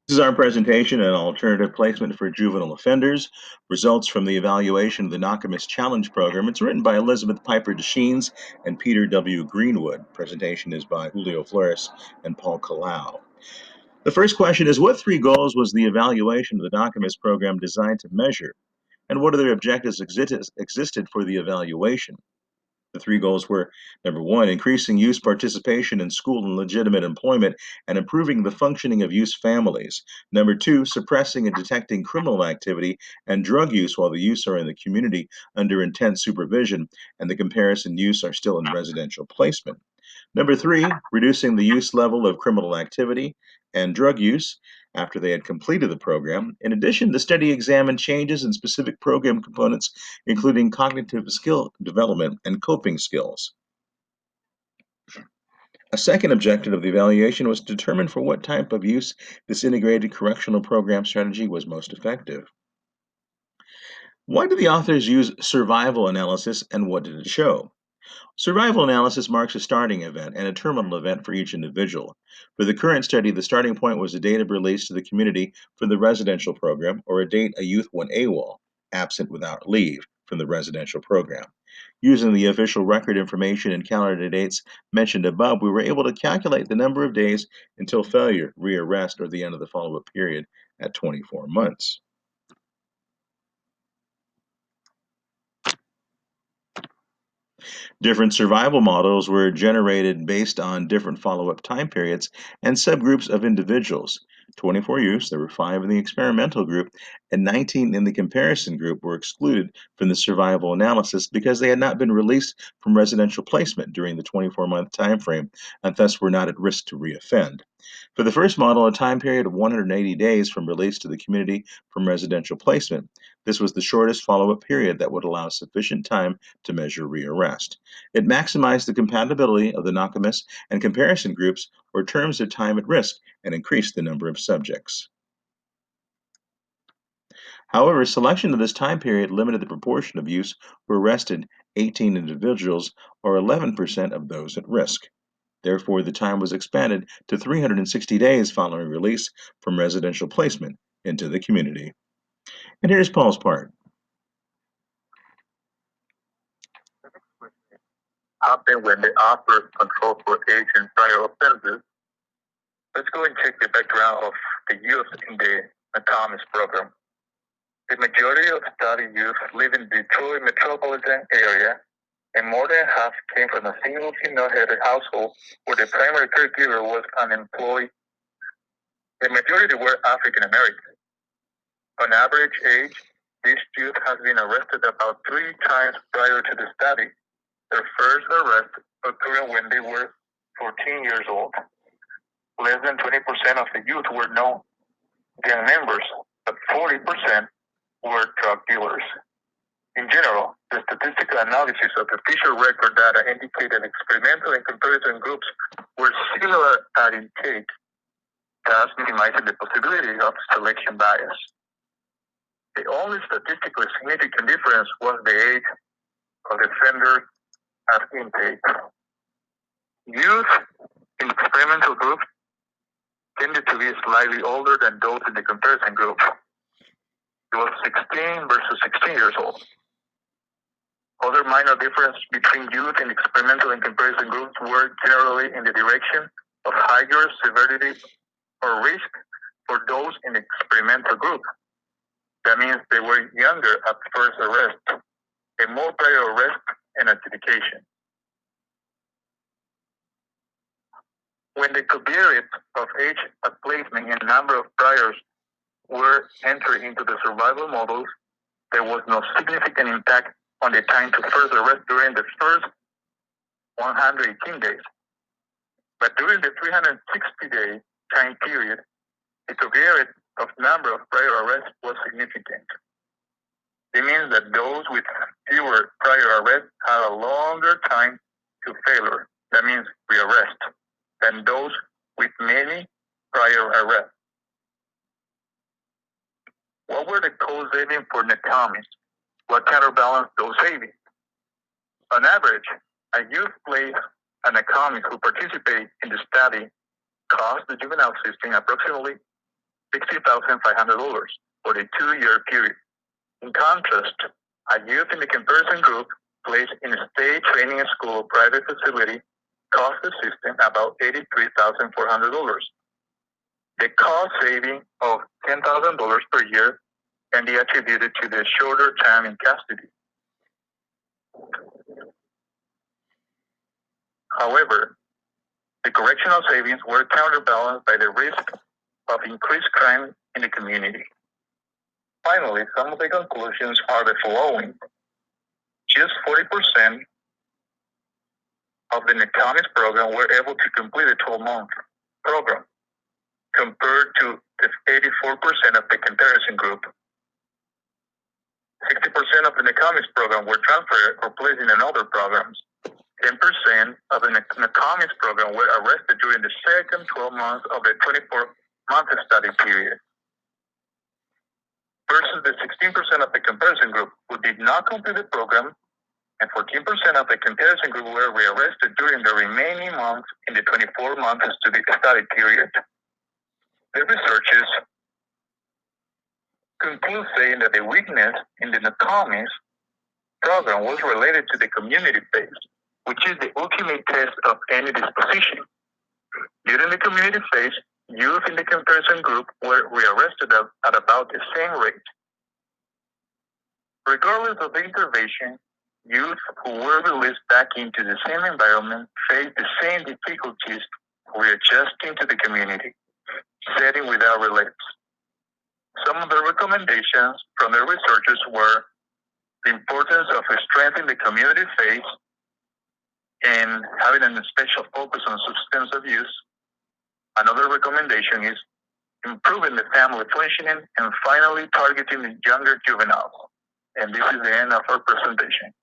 This is our presentation on alternative placement for juvenile offenders, results from the evaluation of the Nakamis Challenge Program. It's written by Elizabeth Piper Deschenes and Peter W. Greenwood. Presentation is by Julio Flores and Paul Kalau. The first question is, what three goals was the evaluation of the Nakamis program designed to measure, and what other objectives existed for the evaluation? The three goals were: number one, increasing youth participation in school and legitimate employment and improving the functioning of youth families. Number two, suppressing and detecting criminal activity and drug use while the youths are in the community under intense supervision and the comparison youths are still in residential placement. Number three, reducing the use level of criminal activity and drug use after they had completed the program. In addition, the study examined changes in specific program components, including cognitive skill development and coping skills. A second objective of the evaluation was to determine for what type of use this integrated correctional program strategy was most effective. Why did the authors use survival analysis and what did it show? Survival analysis marks a starting event and a terminal event for each individual. For the current study, the starting point was a date of release to the community from the residential program or a date a youth went AWOL, absent without leave, from the residential program. Using the official record information and calendar dates mentioned above, we were able to calculate the number of days until failure, rearrest, or the end of the follow-up period at 24 months. Different survival models were generated based on different follow-up time periods and subgroups of individuals. 24 youths, there were 5 in the experimental group, and 19 in the comparison group were excluded from the survival analysis because they had not been released from residential placement during the 24-month time frame and thus were not at risk to reoffend. For the first model, a time period of 180 days from release to the community from residential placement. This was the shortest follow-up period that would allow sufficient time to measure rearrest. It maximized the compatibility of the Nakamis and comparison groups or terms of time at risk and increased the number of subjects. However, selection of this time period limited the proportion of youths who were arrested, 18 individuals, or 11% of those at risk. Therefore, the time was expanded to 360 days following release from residential placement into the community. And here's Paul's part. Happen when they offer control for age and prior offenses. Let's go and check the background of the youth in the Nakamis program. The majority of study youth live in the Detroit metropolitan area, and more than half came from a single female-headed household where the primary caregiver was unemployed. The majority were African American. On average age, this youth has been arrested about 3 times prior to the study. Their first arrest occurred when they were 14 years old. Less than 20% of the youth were known gang members, but 40% were drug dealers. In general, the statistical analysis of the official record data indicated experimental and comparison groups were similar at intake, thus minimizing the possibility of selection bias. The only statistically significant difference was the age of the offenders at intake. Youth in experimental group tended to be slightly older than those in the comparison group. It was 16 versus 16 years old. Other minor differences between youth in experimental and comparison groups were generally in the direction of higher severity or risk for those in the experimental group. That means they were younger at first arrest, and more prior arrest and adjudication. When the covariates of age at placement and number of priors were entered into the survival models, there was no significant impact on the time to first arrest during the first 118 days. But during the 360-day time period, the covariate of number of prior arrests was significant. It means that those with fewer prior arrests had a longer time to failure, that means rearrest, than those with many prior arrests. What were the cost savings for Nakamis? What counterbalanced those savings? On average, a youth placed an Nakamis who participated in the study cost the juvenile system approximately $60,500 for the 2-year period. In contrast, a youth in the comparison group placed in a state training school or private facility cost the system about $83,400. The cost saving of $10,000 per year can be attributed to the shorter time in custody. However, the correctional savings were counterbalanced by the risk of increased crime in the community. Finally, some of the conclusions are the following. Just 40% of the NACAMIS program were able to complete a 12-month program, compared to the 84% of the comparison group. 60% of the NACAMIS program were transferred or placed in other programs. 10% of the NACAMIS program were arrested during the second 12 months of the 24-month study period, versus the 16% of the comparison group who did not complete the program, and 14% of the comparison group were rearrested during the remaining months in the 24-month study period. The researchers conclude saying that the weakness in the NACAMIS program was related to the community phase, which is the ultimate test of any disposition. During the community phase, youth in the comparison group were rearrested at about the same rate. Regardless of the intervention, youth who were released back into the same environment faced the same difficulties readjusting to the community setting without relapse. Some of the recommendations from the researchers were the importance of strengthening the community phase and having a special focus on substance abuse. Another recommendation is improving the family functioning and finally targeting the younger juveniles. And this is the end of our presentation.